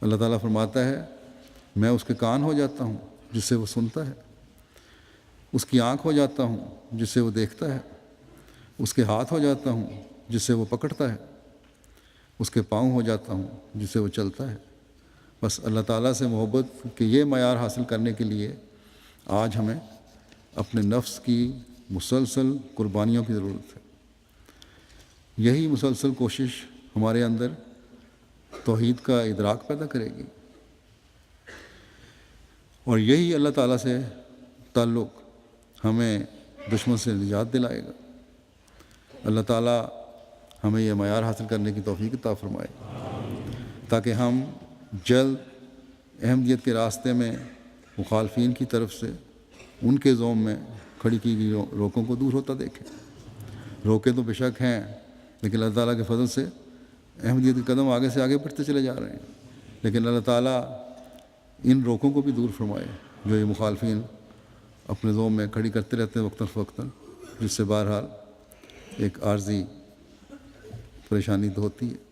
اللہ تعالیٰ فرماتا ہے میں اس کے کان ہو جاتا ہوں جس سے وہ سنتا ہے، اس کی آنکھ ہو جاتا ہوں جس سے وہ دیکھتا ہے، اس کے ہاتھ ہو جاتا ہوں جس سے وہ پکڑتا ہے، اس کے پاؤں ہو جاتا ہوں جس سے وہ چلتا ہے۔ بس اللہ تعالیٰ سے محبت کے یہ معیار حاصل کرنے کے لیے آج ہمیں اپنے نفس کی مسلسل قربانیوں کی ضرورت ہے۔ یہی مسلسل کوشش ہمارے اندر توحید کا ادراک پیدا کرے گی، اور یہی اللہ تعالیٰ سے تعلق ہمیں دشمن سے نجات دلائے گا۔ اللہ تعالیٰ ہمیں یہ معیار حاصل کرنے کی توفیق عطا فرمائے تاکہ ہم جلد احمدیت کے راستے میں مخالفین کی طرف سے ان کے زوم میں کھڑی کی گئی روکوں کو دور ہوتا دیکھیں۔ روکے تو بے شک ہیں، لیکن اللہ تعالیٰ کے فضل سے احمدیت کے قدم آگے سے آگے بڑھتے چلے جا رہے ہیں، لیکن اللہ تعالیٰ ان روکوں کو بھی دور فرمائے جو یہ مخالفین اپنے زوم میں کھڑی کرتے رہتے ہیں وقتاً فوقتاً، جس سے بہرحال ایک عارضی پریشانی تو ہوتی ہے۔